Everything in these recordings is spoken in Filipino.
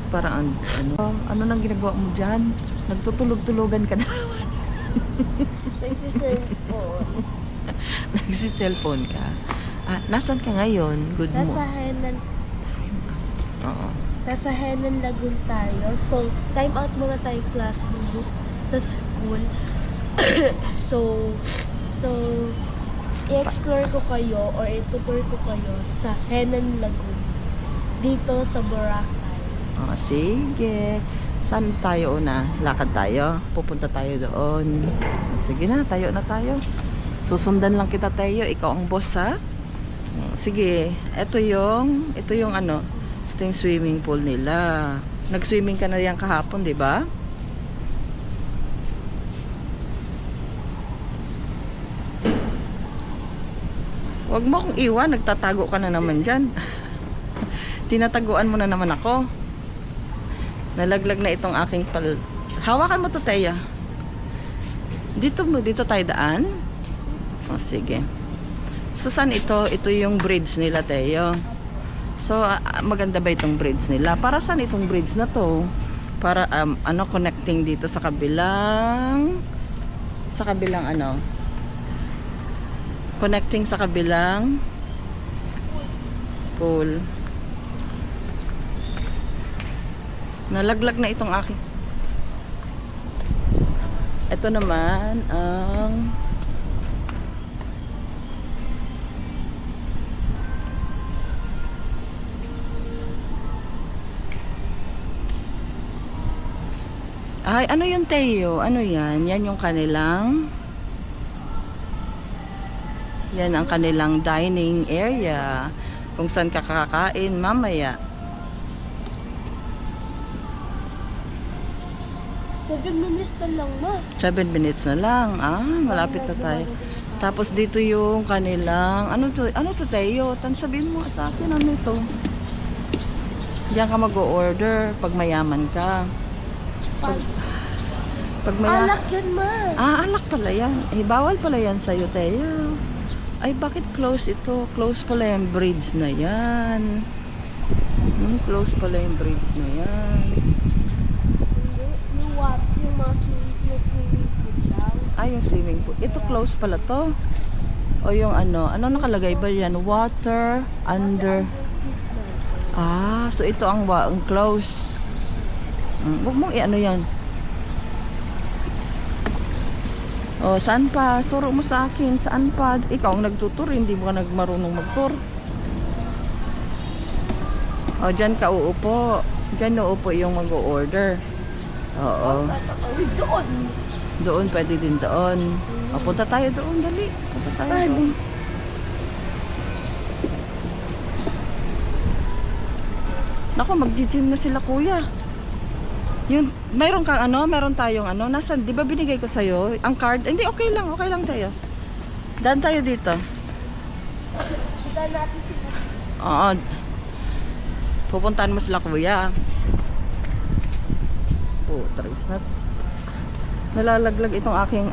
Parang ano nang ginagawa mo dyan? Nagtutulog-tulogan ka na. Nagsiselfone. Nagsiselfone ka. Nasaan ka ngayon? Good mo. Nasa Henan. Oo. Nasa Henan Lagoon tayo. So, time out muna tayo classroom sa school. so, i-explore ko kayo or i-tutor ko kayo sa Henan Lagoon. Dito sa Boracay. Sige. Saan tayo una? Lakad tayo? Pupunta tayo doon. Sige na, tayo na tayo. Susundan lang kita, Teo. Ikaw ang boss, ha? Sige. Ito yung swimming pool nila. Nag-swimming ka na yan kahapon, di ba? Huwag mo akong iwan. Nagtatago ka na naman dyan. Tinataguan mo na naman ako. Nalaglag na itong aking Hawakan mo to, Teya. Dito tayo daan? Sige. So, saan ito? Ito yung bridge nila, Teyo. So, maganda ba itong bridge nila? Para saan itong bridge na to? Para, connecting dito sa kabilang connecting sa kabilang pool. Nalaglag na itong aking. Ito naman ang ano yung Teo? Ano yan? Yan yung kanilang yan ang kanilang dining area kung saan ka kakain mamaya. 7 minutes na lang, ma. 7 minutes na lang. Malapit na tayo. Tapos dito yung kanilang ano to Teo? Sabihin mo sa akin ano ito? Diyan ka mag-o-order pag mayaman ka. Pag mayaman. Alak yan, ma. Alak pala yan. Bawal pala yan sa'yo, Teo. Ay, bakit close ito? Close pala yung bridge na yan. Close pala yung bridge na yan. Yung mga swimming pool daw. Yung swimming pool. Ito close pala to. O yung ano nakalagay ba yan? Water under. So ito ang close. Huwag mong yan. Saan pa? Turo mo sa akin. Saan pa? Ikaw ang nagtutur, hindi mo ka nagmarunong magtur. Dyan ka uupo. Dyan uupo yung mag-o-order. Oo. Doon. Doon, pwede din doon. Punta tayo doon, dali. Punta tayo doon. Naku, mag-gym na sila, kuya. Yung, meron tayong nasaan, di ba binigay ko sa'yo? Ang card, hindi, okay lang tayo. Daan tayo dito. Daan natin sila. Oo. Pupuntahan mo sila, kuya. Trace na. Nalalaglag itong aking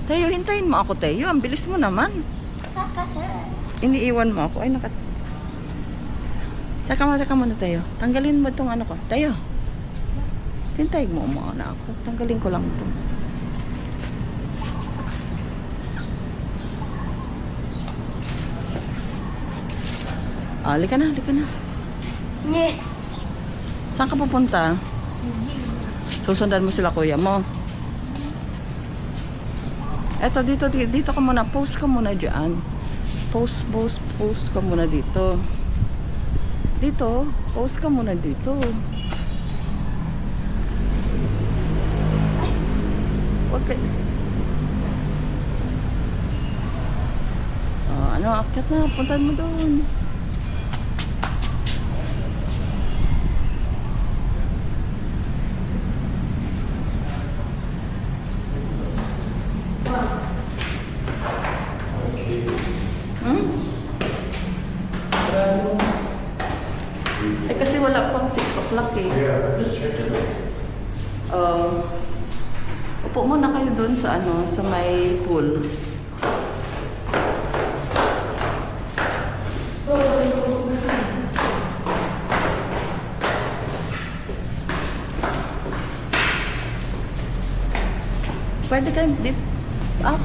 Teo, hintayin mo ako, Teo. Ang bilis mo naman. Iniiwan mo ako. Teka muna, Teo. Tanggalin mo itong ko. Teo. Hintayin mo na ako. Tanggalin ko lang ito. Halika na. Nye. Saan ka pupunta? Susundan mo sila, kuya mo. Eto, dito ka muna. Post ka muna dyan. Post ka muna dito. Post ka muna dito. Okay. Akyat na. Puntahan mo doon. Kasi wala pang 6 o'clock eh. Yeah, just check it out. Upo muna kayo doon sa sa may pool. Pwede kayo,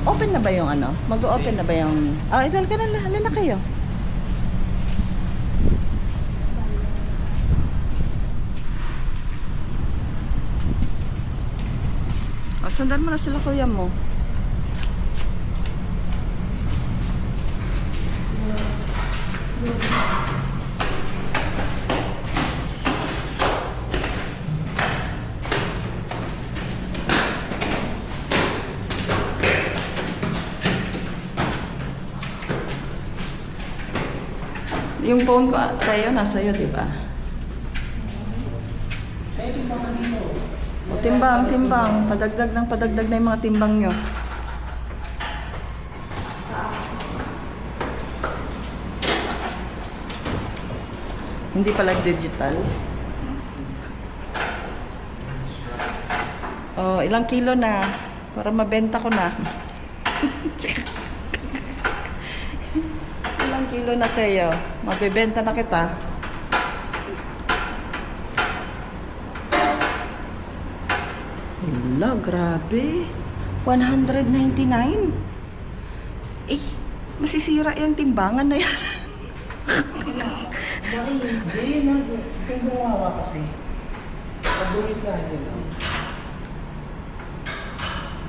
open na ba yung ano? Mag-open na ba yung... idol ka na, halina na kayo. Sundan mo na sila kuya mo. Yung phone ko tayo nasa iyo, di ba? O, timbang. Padagdag na yung mga timbang nyo. Hindi pala digital. Oh, ilang kilo na para mabenta ko na. Ilang kilo na tayo? Mabebenta na kita. Wala, grabe. 199. Eh, masisira yung timbangan na yan. Hindi, kung gumawa kasi. Pag-uwit na yun.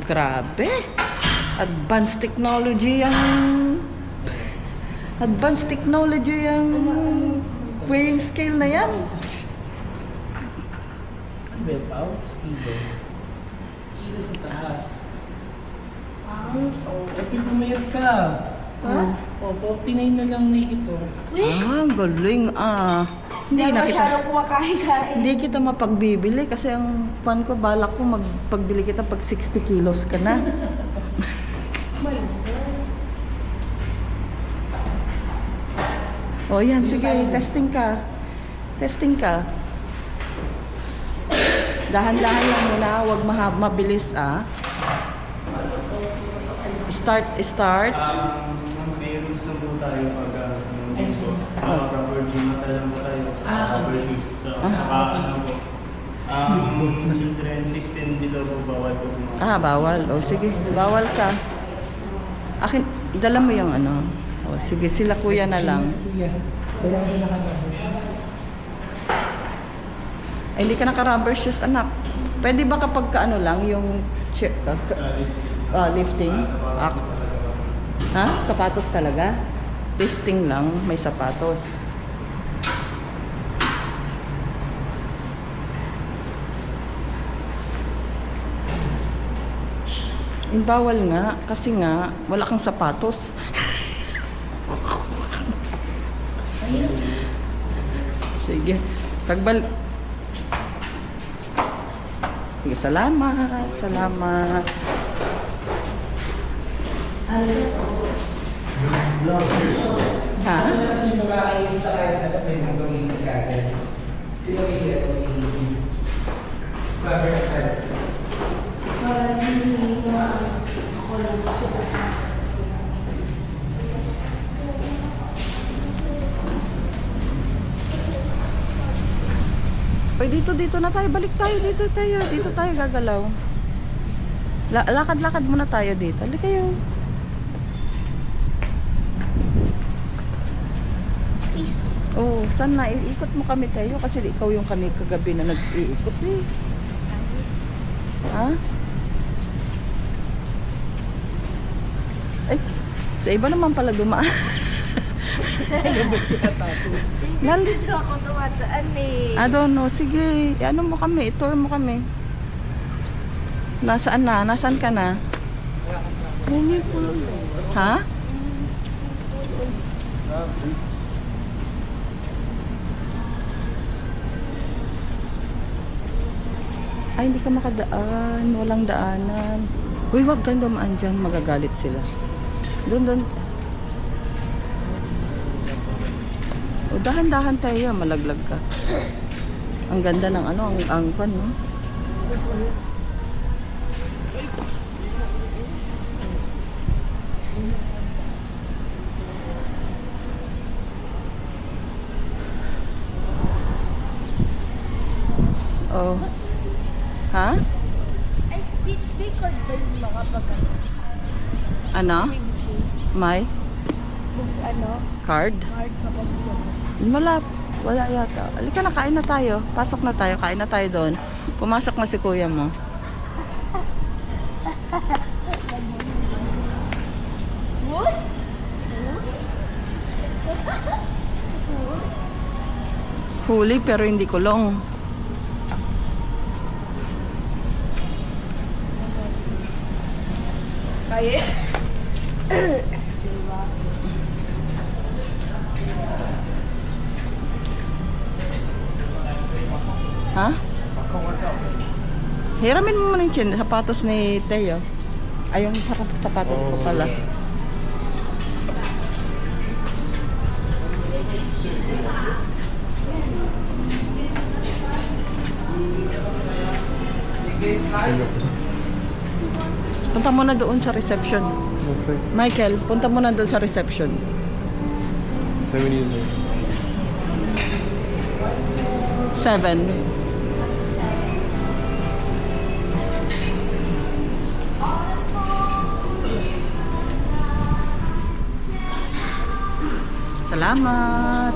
Grabe. Advanced technology yung weighing scale na yan. 12 pounds, kilo. Kilo sa taas. Pumayat ka. Ha? 49 na lang na ito. Ang galing Hindi na kita. masyadong kumakain-kain. Hindi kita mapagbibili kasi ang pan ko balak ko magpagbili kita pag 60 kilos ka na. Oh, yan. Sige, testing ka. Dahan-dahan lang muna. Huwag mabilis, Start. May rules na po tayo pag rubber gym na lang po tayo. Rubber shoes. So, saka ano po. Children 16 below po bawal po. Bawal. O, sige. Bawal ka. Akin, dala mo yung ano. O, sige. Sila kuya na lang. Kuya, kailangan din naka-rubber shoes. Ay, hindi ka naka-rubber shoes, anak. Pwede ba kapag ka ano lang, yung lifting? Ha? Sapatos talaga? Lifting lang, may sapatos. Bawal nga, kasi nga, wala kang sapatos. Sige. Sige, salamat. Ha? Yung mga ayos sa kahit na pwede mong gawin kagad. Sino may ito yung rubber pad? Oy, dito na tayo. Balik tayo. Dito tayo gagalaw. Lakad-lakad muna tayo dito. Halika kayo. Peace. Oh, sana iikot mo kami tayo kasi ikaw yung kagabi na nag-iikot eh. Ha? Ay, sa iba naman pala dumaan. Dito ako tumataan eh. I don't know. Sige, ano mo kami, tour mo kami. Nasaan na? Nasaan ka na? Ha? Ay, hindi ka makadaan. Walang daanan. Uy, wag kang dumaan dyan. Magagalit sila. Doon. O, dahan-dahan tayo. Malaglag ka. Ang ganda ng ano, ang pan, no? Oh. Ha? Ay, big ba yung mga pagkain. Ano? May buffet. May Buffet, card? card kapag buffet. Wala yata. Halika na, kain na tayo. Pasok na tayo, kain na tayo doon. Pumasok na si kuya mo. What? Huli pero hindi kulong. Kaya. Ha? Hiramin mo muna yung sapatos ni Teo. Ay, yung sapatos ko pala. Punta mo na doon sa reception. Looks like Michael, punta mo na doon sa reception. 7 years old. 7. Salamat.